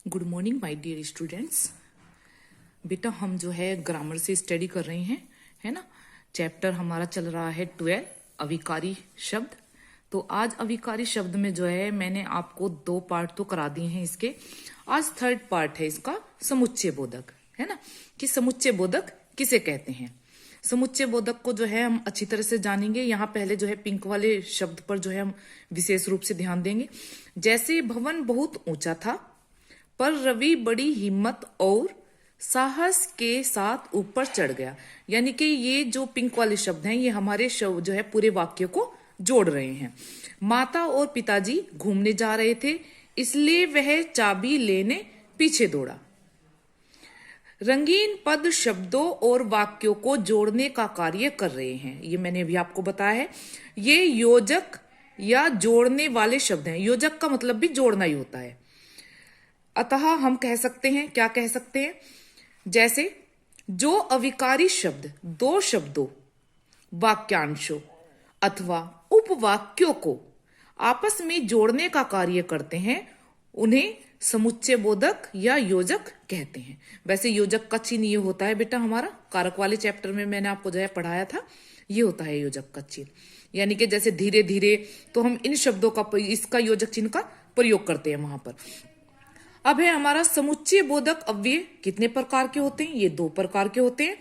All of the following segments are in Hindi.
Good morning my dear students. बेटा हम जो है ग्रामर से स्टडी कर रहे हैं, है ना। चैप्टर हमारा चल रहा है 12 अविकारी शब्द। तो आज अविकारी शब्द में जो है मैंने आपको 2 पार्ट तो करा दिए हैं इसके। आज 3rd पार्ट है इसका, समुच्चय बोधक, है ना, कि समुच्चय बोधक किसे कहते हैं। समुच्चय बोधक को जो है हम अच्छी तरह से जानेंगे। यहाँ पहले जो है पिंक वाले शब्द पर जो है हम विशेष रूप से ध्यान देंगे। जैसे भवन बहुत ऊंचा था पर रवि बड़ी हिम्मत और साहस के साथ ऊपर चढ़ गया। यानी कि ये जो पिंक वाले शब्द हैं ये हमारे जो है पूरे वाक्य को जोड़ रहे हैं। माता और पिताजी घूमने जा रहे थे इसलिए वह चाबी लेने पीछे दौड़ा। रंगीन पद शब्दों और वाक्यों को जोड़ने का कार्य कर रहे हैं। ये मैंने अभी आपको बताया है। ये योजक या जोड़ने वाले शब्द हैं। योजक का मतलब भी जोड़ना ही होता है। अतः हम कह सकते हैं, क्या कह सकते हैं, जैसे जो अविकारी शब्द 2 शब्दों, वाक्यांशों अथवा उपवाक्यों को आपस में जोड़ने का कार्य करते हैं उन्हें समुच्चय बोधक या योजक कहते हैं। वैसे योजक का चिन्ह ये होता है बेटा, हमारा कारक वाले चैप्टर में मैंने आपको जो है पढ़ाया था, ये होता है योजक का चिन्ह। यानी कि जैसे धीरे धीरे तो हम इन शब्दों का इसका योजक चिन्ह का प्रयोग करते हैं वहां पर। अब है हमारा समुच्चय बोधक अव्यय कितने प्रकार के होते हैं। ये 2 प्रकार के होते हैं,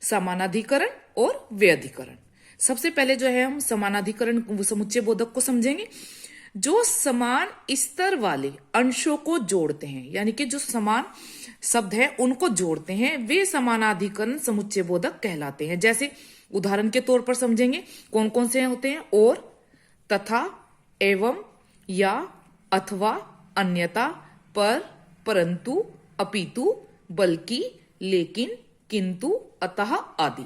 समानाधिकरण और व्यधिकरण। सबसे पहले जो है हम समानाधिकरण समुच्चय बोधक को समझेंगे। जो समान स्तर वाले अंशों को जोड़ते हैं, यानी कि जो समान शब्द है उनको जोड़ते हैं, वे समानाधिकरण समुच्चय बोधक कहलाते हैं। जैसे उदाहरण के तौर पर समझेंगे कौन कौन से होते हैं। और, तथा, एवं, या, अथवा, अन्यथा, पर, परंतु, अपितु, बल्कि, लेकिन, किंतु, अतः आदि।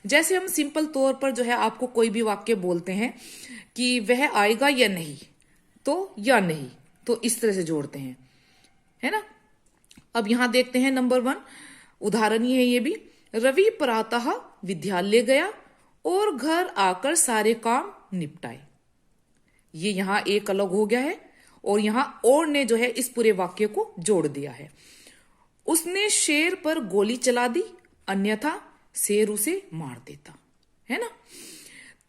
जैसे हम सिंपल तौर पर जो है आपको कोई भी वाक्य बोलते हैं कि वह आएगा या नहीं, तो या नहीं, तो इस तरह से जोड़ते हैं, है ना। अब यहां देखते हैं नंबर 1 उदाहरण ही है ये भी। रवि प्रातः विद्यालय गया और घर आकर सारे काम निपटाए। ये यहां एक अलग हो गया है और यहां और ने जो है इस पूरे वाक्य को जोड़ दिया है। उसने शेर पर गोली चला दी अन्यथा शेर उसे मार देता, है ना।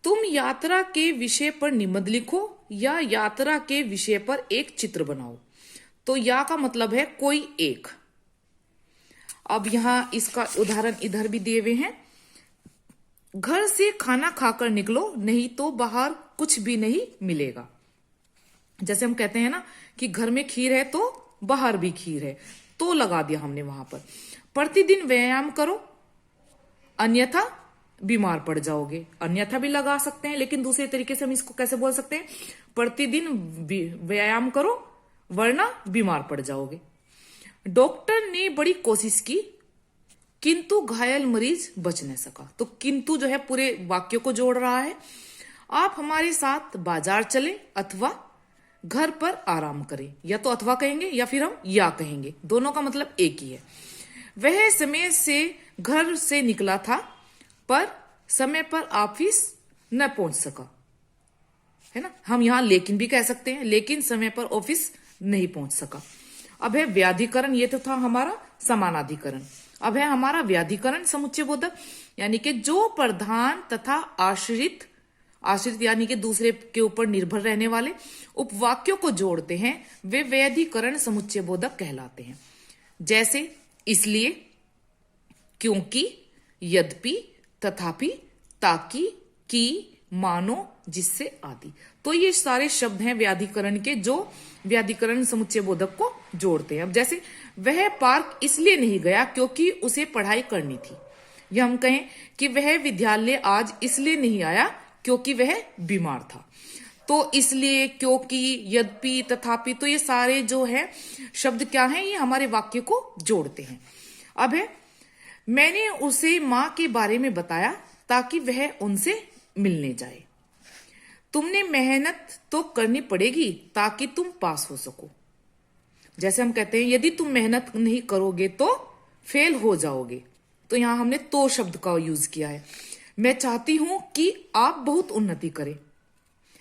तुम यात्रा के विषय पर निबंध लिखो या यात्रा के विषय पर एक चित्र बनाओ। तो या का मतलब है कोई एक। अब यहां इसका उदाहरण इधर भी दिए हुए हैं। घर से खाना खाकर निकलो नहीं तो बाहर कुछ भी नहीं मिलेगा। जैसे हम कहते हैं ना कि घर में खीर है तो बाहर भी खीर है, तो लगा दिया हमने वहां पर। प्रतिदिन व्यायाम करो अन्यथा बीमार पड़ जाओगे। अन्यथा भी लगा सकते हैं, लेकिन दूसरे तरीके से हम इसको कैसे बोल सकते हैं, प्रतिदिन व्यायाम करो वरना बीमार पड़ जाओगे। डॉक्टर ने बड़ी कोशिश की किंतु घायल मरीज बच न सका। तो किंतु जो है पूरे वाक्य को जोड़ रहा है। आप हमारे साथ बाजार चलें अथवा घर पर आराम करें। या तो अथवा कहेंगे या फिर हम या कहेंगे, दोनों का मतलब एक ही है। वह समय से घर से निकला था पर समय पर ऑफिस न पहुंच सका, है ना। हम यहां लेकिन भी कह सकते हैं, लेकिन समय पर ऑफिस नहीं पहुंच सका। अब है व्याधिकरण, ये तो था हमारा समानाधिकरण। अब है हमारा व्याधिकरण समुच्चय बोधक, यानी कि जो प्रधान तथा आश्रित यानी कि दूसरे के ऊपर निर्भर रहने वाले उपवाक्यों को जोड़ते हैं वे व्याधिकरण समुच्चय बोधक कहलाते हैं। जैसे इसलिए, क्योंकि, यद्यपि, तथापि, ताकि, कि, मानो, जिससे आदि। तो ये सारे शब्द हैं व्याधिकरण के जो व्याधिकरण समुच्चय बोधक को जोड़ते हैं। अब जैसे वह पार्क इसलिए नहीं गया क्योंकि उसे पढ़ाई करनी थी। या हम कहें कि वह विद्यालय आज इसलिए नहीं आया क्योंकि वह बीमार था। तो इसलिए, क्योंकि, यद्यपि, तथापि, तो ये सारे जो है शब्द क्या हैं, ये हमारे वाक्य को जोड़ते हैं। अब है मैंने उसे मां के बारे में बताया ताकि वह उनसे मिलने जाए। तुमने मेहनत तो करनी पड़ेगी ताकि तुम पास हो सको। जैसे हम कहते हैं यदि तुम मेहनत नहीं करोगे तो फेल हो जाओगे। तो यहां हमने तो शब्द का यूज किया है। मैं चाहती हूं कि आप बहुत उन्नति करें।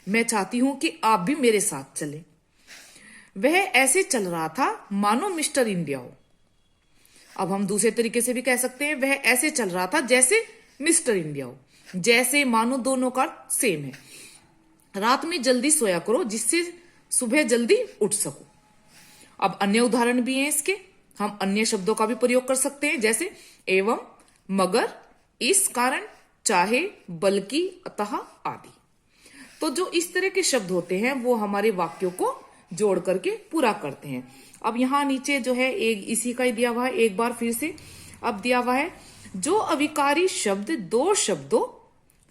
मैं चाहती हूं कि आप भी मेरे साथ चलें। वह ऐसे चल रहा था मानो मिस्टर इंडिया हो। अब हम दूसरे तरीके से भी कह सकते हैं, वह ऐसे चल रहा था जैसे मिस्टर इंडिया हो। जैसे मानो दोनों का सेम है। रात में जल्दी सोया करो जिससे सुबह जल्दी उठ सको। अब अन्य उदाहरण भी हैं इसके, हम अन्य शब्दों का भी प्रयोग कर सकते हैं, जैसे एवं, मगर, इस कारण, चाहे, बल्कि, अतः आदि। तो जो इस तरह के शब्द होते हैं वो हमारे वाक्यों को जोड़ करके पूरा करते हैं। अब यहां नीचे जो है एक इसी का ही दिया हुआ है, एक बार फिर से अब दिया हुआ है, जो अविकारी शब्द दो शब्दों,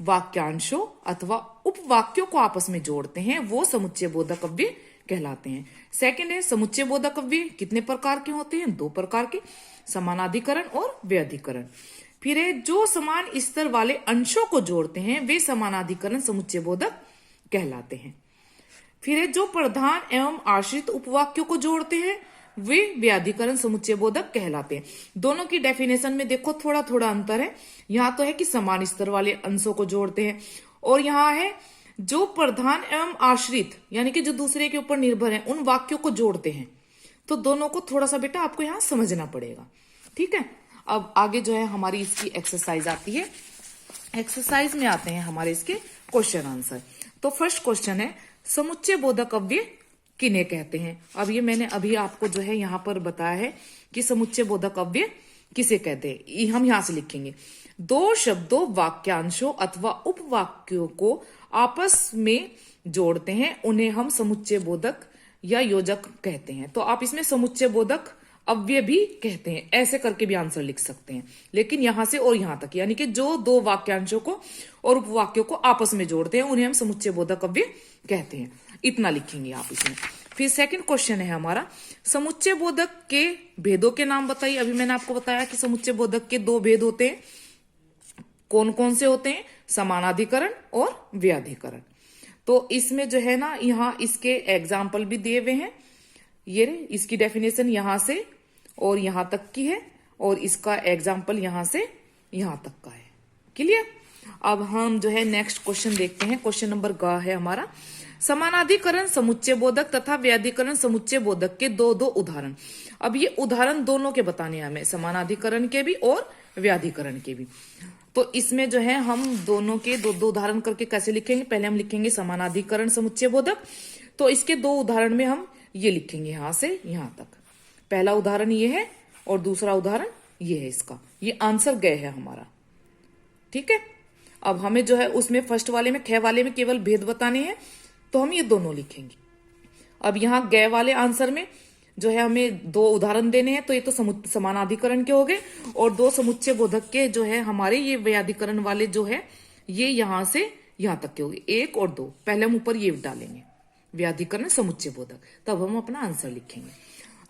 वाक्यांशों अथवा उपवाक्यों को आपस में जोड़ते हैं वो समुच्चय बोधक अव्यय कहलाते हैं। सेकंड है समुच्चय बोधक अव्यय कितने प्रकार के होते हैं? 2 प्रकार के, समानाधिकरण और व्यधिकरण। फिर है जो समान स्तर वाले अंशों को जोड़ते हैं वे समानाधिकरण समुच्चय बोधक कहलाते हैं। फिर है जो प्रधान एवं आश्रित उपवाक्यों को जोड़ते हैं वे व्याधिकरण समुच्चय बोधक कहलाते हैं। दोनों की डेफिनेशन में देखो थोड़ा थोड़ा अंतर है। यहां तो है कि समान स्तर वाले अंशों को जोड़ते हैं, और यहां है जो प्रधान एवं आश्रित यानी कि जो दूसरे के ऊपर निर्भर है उन वाक्यों को जोड़ते हैं। तो दोनों को थोड़ा सा बेटा आपको यहां समझना पड़ेगा, ठीक है। अब आगे जो है हमारी इसकी एक्सरसाइज आती है। एक्सरसाइज में आते हैं हमारे इसके क्वेश्चन आंसर। तो फर्स्ट क्वेश्चन है समुच्चय बोधक अव्यय किन्हें कहते हैं? अब ये मैंने अभी आपको जो है यहां पर बताया है कि समुच्चय बोधक अव्यय किसे कहते हैं। हम यहां से लिखेंगे, दो शब्दों, वाक्यांशों अथवा उपवाक्यों को आपस में जोड़ते हैं उन्हें हम समुच्चय बोधक या योजक कहते हैं। तो आप इसमें समुच्चय बोधक अव्यय भी कहते हैं, ऐसे करके भी आंसर लिख सकते हैं। लेकिन यहां से और यहां तक, यानी कि जो दो वाक्यांशों को और उपवाक्यों को आपस में जोड़ते हैं उन्हें हम समुच्चय बोधक अव्यय कहते हैं। इतना लिखेंगे आप इसमें। फिर सेकंड क्वेश्चन है हमारा, समुच्चय बोधक के भेदों के नाम बताइए। अभी मैंने आपको बताया कि समुच्चय बोधक के 2 भेद होते हैं। कौन कौन से होते हैं? समानाधिकरण और व्याधिकरण। तो इसमें जो है ना, यहाँ इसके एग्जाम्पल भी दिए हुए हैं। ये इसकी डेफिनेशन यहां से और यहां तक की है, और इसका एग्जाम्पल यहां से यहां तक का है। क्लियर? अब हम जो है नेक्स्ट क्वेश्चन देखते हैं। क्वेश्चन नंबर ग है हमारा, समानाधिकरण समुच्चय बोधक तथा व्याधिकरण समुच्चय बोधक के 2 उदाहरण। अब ये उदाहरण दोनों के बताने हैं हमें, समानाधिकरण के भी और व्याधिकरण के भी। तो इसमें जो है हम दोनों के 2 उदाहरण करके कैसे लिखेंगे? पहले हम लिखेंगे समानाधिकरण समुच्चय बोधक। तो इसके 2 उदाहरण में हम ये लिखेंगे यहां से यहां तक। पहला उदाहरण ये है और दूसरा उदाहरण ये है इसका। ये आंसर गए है हमारा, ठीक है। अब हमें जो है उसमें फर्स्ट वाले में, ख वाले में केवल भेद बताने हैं, तो हम ये दोनों लिखेंगे। अब यहां गए वाले आंसर में जो है हमें 2 उदाहरण देने हैं, तो ये तो समानाधिकरण के हो गए, और 2 समुच्चय बोधक के जो है हमारे ये व्याधिकरण वाले जो है ये यहां से यहां तक के हो गए, 1 और 2। पहले हम ऊपर ये डालेंगे व्याधिकरण समुच्चय बोधक, तब हम अपना आंसर लिखेंगे।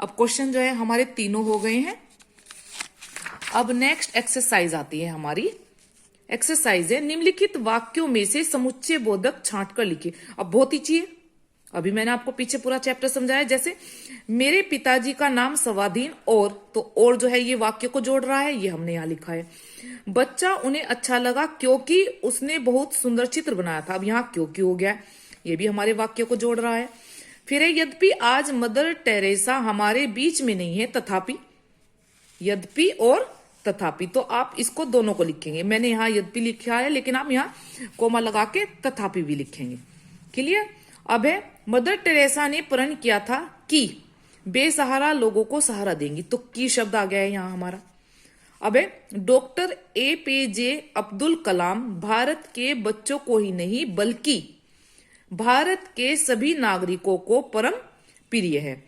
अब क्वेश्चन जो है हमारे तीनों हो गए हैं। अब नेक्स्ट एक्सरसाइज आती है हमारी। एक्सरसाइज है निम्नलिखित वाक्यों में से समुच्चय बोधक छांट कर लिखिए। अब बहुत ईजी है, अभी मैंने आपको पीछे पूरा चैप्टर समझाया। जैसे मेरे पिताजी का नाम सवाधीन, और जो है ये वाक्य को जोड़ रहा है, ये हमने यहाँ लिखा है। बच्चा उन्हें अच्छा लगा क्योंकि उसने बहुत सुंदर चित्र बनाया था। अब यहाँ क्योंकि हो गया, ये भी हमारे वाक्य को जोड़ रहा है। फिर यद्यपि आज मदर टेरेसा हमारे बीच में नहीं है, तथापि, यद्यपि और तथापि, तो आप इसको दोनों को लिखेंगे। मैंने यहाँ यद्यपि लिखा है, लेकिन आप यहाँ कोमा लगा के तथापि भी लिखेंगे। क्लियर? अब है मदर टेरेसा ने प्रण किया था कि बेसहारा लोगों को सहारा देंगी, तो की शब्द आ गया है यहाँ हमारा। अब है डॉक्टर APJ अब्दुल कलाम भारत के बच्चों को ही नहीं बल्कि भारत के सभी नागरिकों को परम प्रिय है।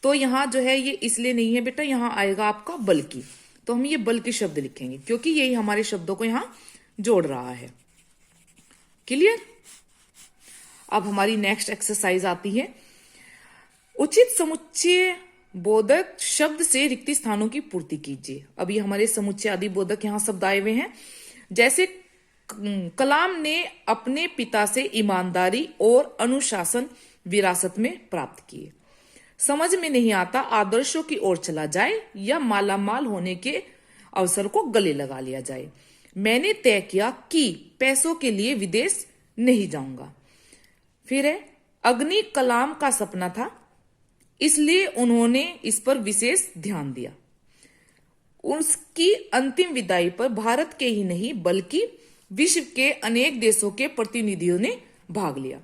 तो यहां जो है ये इसलिए नहीं है बेटा, यहां आएगा आपका बल्कि। तो हम ये बल्कि शब्द लिखेंगे क्योंकि यही हमारे शब्दों को यहां जोड़ रहा है। क्लियर? अब हमारी नेक्स्ट एक्सरसाइज आती है, उचित समुच्चय बोधक शब्द से रिक्त स्थानों की पूर्ति कीजिए। अभी हमारे समुच्चय आदि बोधक यहां शब्द आए हुए हैं। जैसे कलाम ने अपने पिता से ईमानदारी और अनुशासन विरासत में प्राप्त किए। समझ में नहीं आता आदर्शों की ओर चला जाए या मालामाल होने के अवसर को गले लगा लिया जाए। मैंने तय किया कि पैसों के लिए विदेश नहीं जाऊंगा। फिर है अग्नि कलाम का सपना था, इसलिए उन्होंने इस पर विशेष ध्यान दिया। उसकी अंतिम विदाई पर भारत के ही नहीं बल्कि विश्व के अनेक देशों के प्रतिनिधियों ने भाग लिया।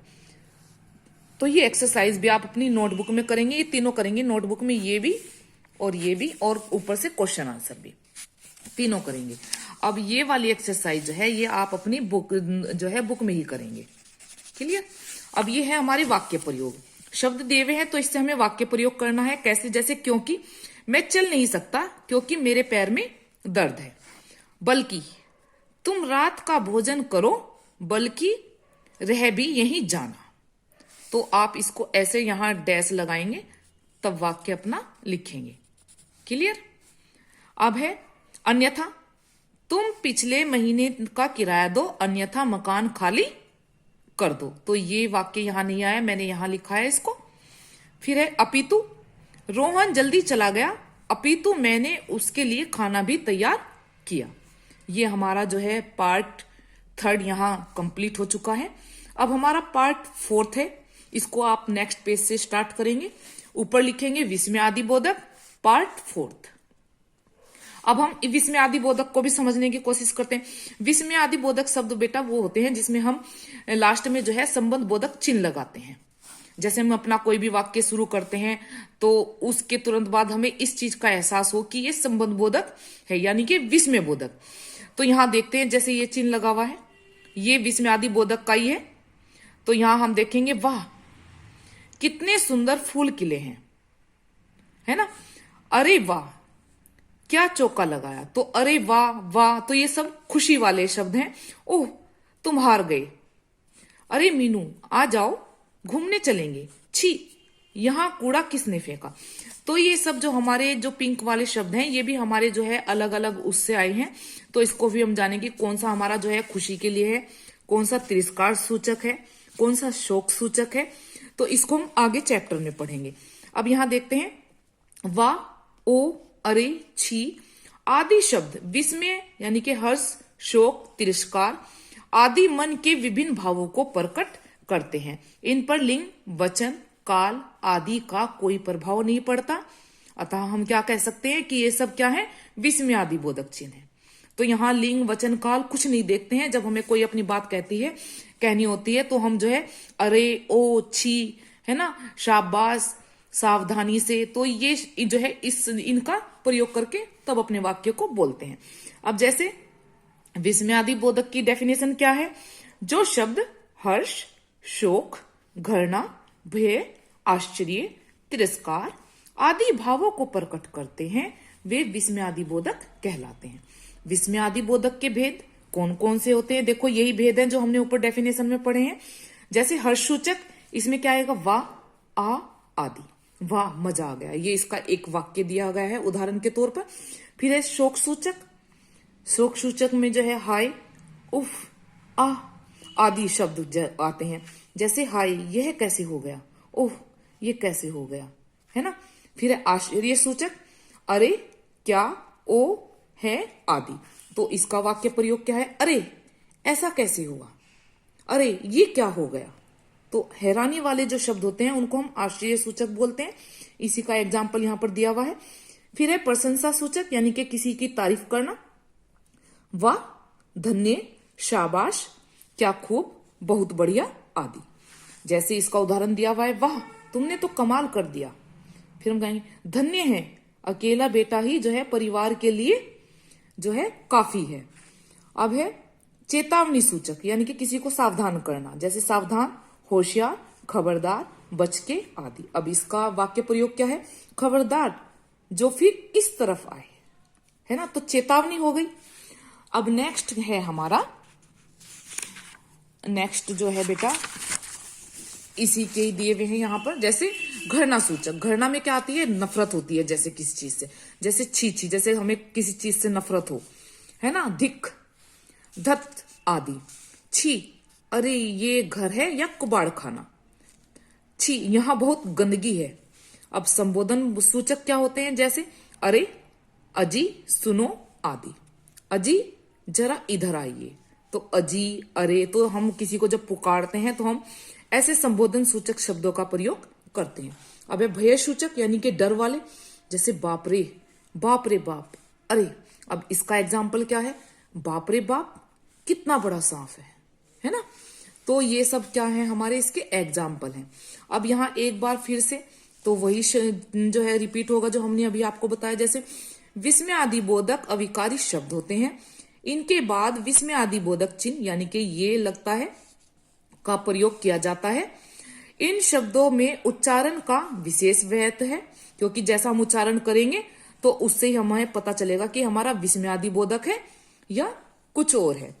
तो ये एक्सरसाइज भी आप अपनी नोटबुक में करेंगे, ये तीनों करेंगे नोटबुक में, ये भी और ऊपर से क्वेश्चन आंसर भी, तीनों करेंगे। अब ये वाली एक्सरसाइज जो है ये आप अपनी बुक में ही करेंगे। क्लियर। अब ये है हमारे वाक्य प्रयोग। शब्द दिए हुए हैं तो इससे हमें वाक्य प्रयोग करना है। कैसे? जैसे क्योंकि मैं चल नहीं सकता क्योंकि मेरे पैर में दर्द है। बल्कि तुम रात का भोजन करो बल्कि रह भी यहीं जाना। तो आप इसको ऐसे यहां डैश लगाएंगे तब वाक्य अपना लिखेंगे। क्लियर। अब है अन्यथा तुम पिछले महीने का किराया दो अन्यथा मकान खाली कर दो। तो ये वाक्य यहां नहीं आया, मैंने यहां लिखा है इसको। फिर है अपितु रोहन जल्दी चला गया अपितु मैंने उसके लिए खाना भी तैयार किया। ये हमारा जो है पार्ट 3 यहां कंप्लीट हो चुका है। अब हमारा पार्ट 4 है, इसको आप नेक्स्ट पेज से स्टार्ट करेंगे। ऊपर लिखेंगे विस्मयादि बोधक पार्ट 4। अब हम विस्मयादि बोधक को भी समझने की कोशिश करते हैं। विस्मयादि बोधक शब्द बेटा वो होते हैं जिसमें हम लास्ट में जो है संबंध बोधक चिन्ह लगाते हैं। जैसे हम अपना कोई भी वाक्य शुरू करते हैं तो उसके तुरंत बाद हमें इस चीज का एहसास हो कि ये संबंध बोधक है, यानी कि विस्मय बोधक। तो यहां देखते हैं जैसे ये चिन्ह लगा हुआ है, ये विस्मयादि बोधक का ही है। तो यहां हम देखेंगे वाह कितने सुंदर फूल खिले हैं, है ना। अरे वाह क्या चौका लगाया। तो अरे वाह वाह तो ये सब खुशी वाले शब्द हैं। ओह तुम हार गए। अरे मीनू आ जाओ घूमने चलेंगे। छी यहां कूड़ा किसने फेंका। तो ये सब जो हमारे जो पिंक वाले शब्द हैं ये भी हमारे जो है अलग अलग उससे आए हैं। तो इसको भी हम जानेंगे कौन सा हमारा जो है खुशी के लिए है, कौन सा तिरस्कार सूचक है, कौन सा शोक सूचक है। तो इसको हम आगे चैप्टर में पढ़ेंगे। अब यहां देखते हैं वाह ओ अरे छी आदि शब्द विस्मय यानी कि हर्ष शोक तिरस्कार आदि मन के विभिन्न भावों को प्रकट करते हैं। इन पर लिंग वचन काल आदि का कोई प्रभाव नहीं पड़ता, अतः हम क्या कह सकते हैं कि ये सब क्या है विस्मयादि बोधक चिन्ह है। तो यहाँ लिंग वचन काल कुछ नहीं देखते हैं। जब हमें कोई अपनी बात कहनी होती है तो हम जो है अरे ओ छी है ना शाबाश सावधानी से, तो ये जो है इनका प्रयोग करके तब अपने वाक्य को बोलते हैं। अब जैसे विस्मयादि बोधक की डेफिनेशन क्या है, जो शब्द हर्ष शोक घृणा भय आश्चर्य तिरस्कार आदि भावों को प्रकट करते हैं वे विस्मयादि बोधक कहलाते हैं। विस्मयादि बोधक के भेद कौन कौन से होते हैं, देखो यही भेद हैं जो हमने ऊपर डेफिनेशन में पढ़े हैं। जैसे हर्ष सूचक इसमें क्या आएगा वाह आ आदि, वाह मजा आ गया, ये इसका एक वाक्य दिया गया है उदाहरण के तौर पर। फिर है शोक सूचक, शोक सूचक में जो है हाय उफ आ आदि शब्द आते हैं। जैसे हाय यह कैसे हो गया, ओह ये कैसे हो गया, है ना। फिर है आश्चर्य सूचक अरे क्या ओ है आदि। तो इसका वाक्य प्रयोग क्या है, अरे ऐसा कैसे हुआ, अरे ये क्या हो गया। तो हैरानी वाले जो शब्द होते हैं उनको हम आश्चर्य सूचक बोलते हैं। इसी का एग्जाम्पल यहां पर दिया हुआ है। फिर है प्रशंसा सूचक यानी कि किसी की तारीफ करना, वाह धन्य शाबाश क्या खूब बहुत बढ़िया आदि। जैसे इसका उदाहरण दिया हुआ है वाह तुमने तो कमाल कर दिया। फिर हम कहेंगे धन्य है अकेला बेटा ही जो है परिवार के लिए जो है काफी है। अब है चेतावनी सूचक यानी कि किसी को सावधान करना, जैसे सावधान होशियार खबरदार बचके आदि। अब इसका वाक्य प्रयोग क्या है, खबरदार जो फिर इस तरफ आए, है ना। तो चेतावनी हो गई। अब नेक्स्ट है हमारा, नेक्स्ट जो है बेटा इसी के दिए हुए हैं यहां पर। जैसे घृणा सूचक, घृणा में क्या आती है, नफरत होती है जैसे किसी चीज से, जैसे छी छी जैसे हमें किसी चीज से नफरत हो, है ना। धिक धत आदि। छी अरे ये घर है या कुबाड़ खाना, छी यहां बहुत गंदगी है। अब संबोधन सूचक क्या होते हैं, जैसे अरे अजी सुनो आदि। अजी जरा इधर आइए, तो अजी अरे, तो हम किसी को जब पुकारते हैं तो हम ऐसे संबोधन सूचक शब्दों का प्रयोग करते हैं। अब है भय सूचक यानी कि डर वाले, जैसे बाप रे बाप, अरे। अब इसका एग्जाम्पल क्या है, बाप रे बाप कितना बड़ा सांप है ना। तो ये सब क्या है, हमारे इसके एग्जाम्पल हैं। अब यहाँ एक बार फिर से तो वही जो है रिपीट होगा जो हमने अभी आपको बताया। जैसे विस्मय आदि बोधक अविकारी शब्द होते हैं, इनके बाद विस्मय आदि बोधक चिन्ह यानी कि ये लगता है का प्रयोग किया जाता है। इन शब्दों में उच्चारण का विशेष महत्व है, क्योंकि जैसा हम उच्चारण करेंगे तो उससे ही हमें पता चलेगा कि हमारा विस्मयादि बोधक है या कुछ और है।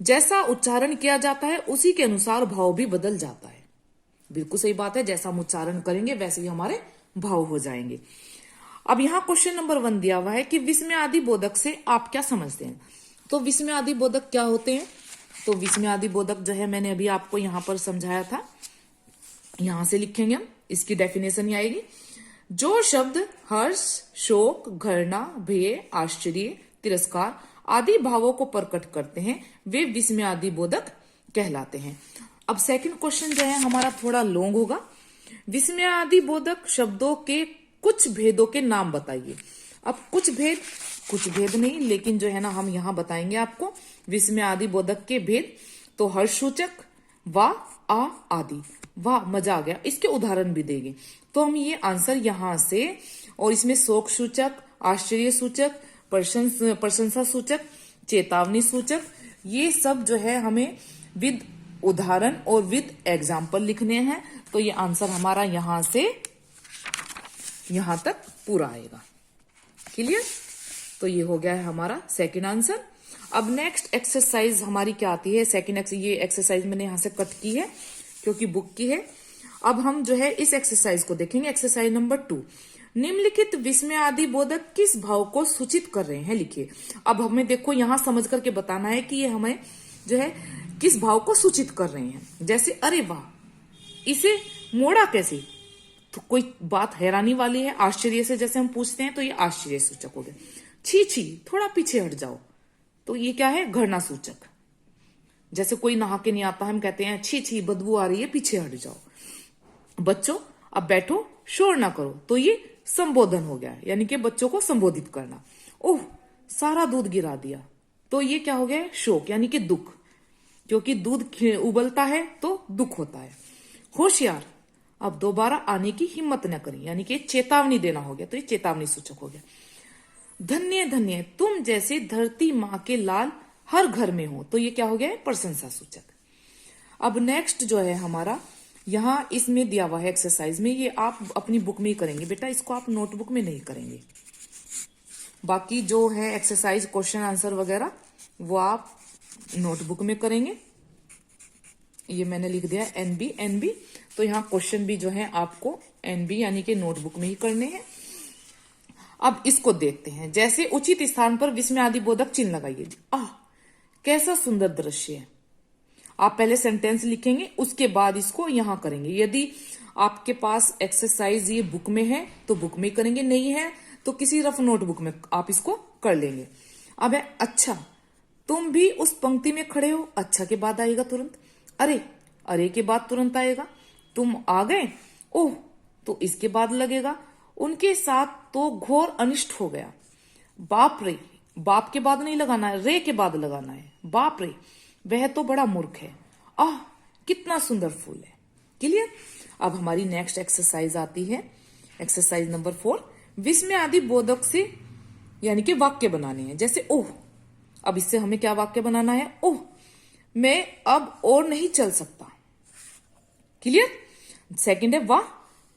जैसा उच्चारण किया जाता है उसी के अनुसार भाव भी बदल जाता है। बिल्कुल सही बात है, जैसा हम उच्चारण करेंगे वैसे ही हमारे भाव हो जाएंगे। अब यहाँ क्वेश्चन नंबर 1 दिया हुआ है कि विस्मयादि बोधक से आप क्या समझते हैं। तो विस्मयादि बोधक क्या होते हैं, तो विस्मयादि बोधक जो है मैंने अभी आपको यहाँ पर समझाया था, यहां से लिखेंगे हम, इसकी डेफिनेशन ही आएगी। जो शब्द हर्ष, शोक, घृणा, भय, आश्चर्य, तिरस्कार आदि भावों को प्रकट करते हैं वे विस्मयादि बोधक कहलाते हैं। अब सेकंड क्वेश्चन जो है हमारा थोड़ा लॉन्ग होगा। विस्मयादि बोधक शब्दों के कुछ भेदों के नाम बताइए। अब कुछ भेद नहीं, लेकिन जो है ना हम यहां बताएंगे आपको विस्मयादि बोधक के भेद। तो हर्ष सूचक, वाह, आ आदि। वाह मजा आ गया, इसके उदाहरण भी देंगे। तो हम ये आंसर यहां से, और इसमें शोक सूचक, आश्चर्य सूचक, प्रशंसा सूचक, चेतावनी सूचक, ये सब जो है हमें विद उदाहरण और विद एग्जाम्पल लिखने हैं। तो ये आंसर हमारा यहां से यहां तक पूरा आएगा। क्लियर। तो ये हो गया है हमारा सेकंड आंसर। अब नेक्स्ट एक्सरसाइज हमारी क्या आती है, सेकंड ये एक्सरसाइज मैंने यहां से कट की है क्योंकि बुक की है। अब हम जो है इस एक्सरसाइज को देखेंगे, एक्सरसाइज नंबर 2। निम्नलिखित विस्मयादि बोधक किस भाव को सूचित कर रहे हैं, लिखिए। अब हमें देखो यहां समझ करके बताना है कि ये हमें जो है किस भाव को सूचित कर रहे हैं। जैसे अरे वाह, इसे मोड़ा कैसे, तो कोई बात हैरानी वाली है। आश्चर्य से जैसे हम पूछते हैं तो ये आश्चर्य सूचक हो गया। छी छी, थोड़ा पीछे हट जाओ, तो ये क्या है, घृणा सूचक। जैसे कोई नहा के नहीं आता, हम कहते हैं छी छी बदबू आ रही है, पीछे हट जाओ। बच्चों अब बैठो, शोर ना करो, तो ये संबोधन हो गया, यानी कि बच्चों को संबोधित करना। ओह सारा दूध गिरा दिया, तो ये क्या हो गया, शोक यानी कि दुख, क्योंकि दूध उबलता है तो दुख होता है। होशियार, अब दोबारा आने की हिम्मत न करें, यानी कि चेतावनी देना हो गया, तो ये चेतावनी सूचक हो गया। धन्य धन्य, तुम जैसे धरती माँ के लाल हर घर में हो, तो ये क्या हो गया है, प्रशंसा सूचक। अब नेक्स्ट जो है हमारा यहां इसमें दिया हुआ है एक्सरसाइज में, ये आप अपनी बुक में ही करेंगे बेटा, इसको आप नोटबुक में नहीं करेंगे। बाकी जो है एक्सरसाइज क्वेश्चन आंसर वगैरह वो आप नोटबुक में करेंगे। ये मैंने लिख दिया एनबी, तो यहाँ क्वेश्चन भी जो है आपको एनबी यानी कि नोटबुक में ही करने हैं। अब इसको देखते हैं। जैसे उचित स्थान पर विस्मयादि बोधक चिन्ह लगाइए। कैसा सुंदर दृश्य है। आप पहले सेंटेंस लिखेंगे, उसके बाद इसको यहां करेंगे। यदि आपके पास एक्सरसाइज ये बुक में है तो बुक में करेंगे, नहीं है तो किसी रफ नोटबुक में आप इसको कर लेंगे। अब है अच्छा, तुम भी उस पंक्ति में खड़े हो, अच्छा के बाद आएगा तुरंत। अरे के बाद तुरंत आएगा। तुम आ गए, ओह तो इसके बाद लगेगा। उनके साथ तो घोर अनिष्ट हो गया। बाप रे, बाप के बाद नहीं लगाना है, रे के बाद लगाना है। बाप रे, वह तो बड़ा मूर्ख है। कितना सुंदर फूल है। क्लियर। अब हमारी नेक्स्ट एक्सरसाइज आती है, एक्सरसाइज नंबर 4। विस्मयादि बोधक से यानी कि वाक्य बनाने हैं। जैसे ओह, अब इससे हमें क्या वाक्य बनाना है, ओह मैं अब और नहीं चल सकता। क्लियर। सेकंड है वाह,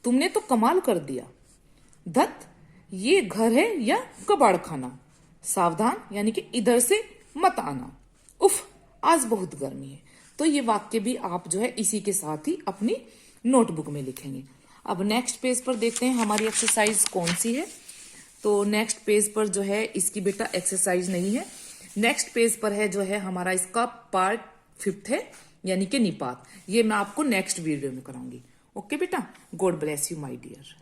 तुमने तो कमाल कर दिया। धत, ये घर है या कबाड़ खाना। सावधान, यानी कि इधर से मत आना। उफ, आज बहुत गर्मी है। तो ये वाक्य भी आप जो है इसी के साथ ही अपनी नोटबुक में लिखेंगे। अब नेक्स्ट पेज पर देखते हैं हमारी एक्सरसाइज कौन सी है। तो नेक्स्ट पेज पर जो है इसकी बेटा एक्सरसाइज नहीं है, नेक्स्ट पेज पर है जो है हमारा इसका पार्ट 5 है, यानी कि निपात। ये मैं आपको नेक्स्ट वीडियो में कराऊंगी। ओके बेटा, God bless you my dear.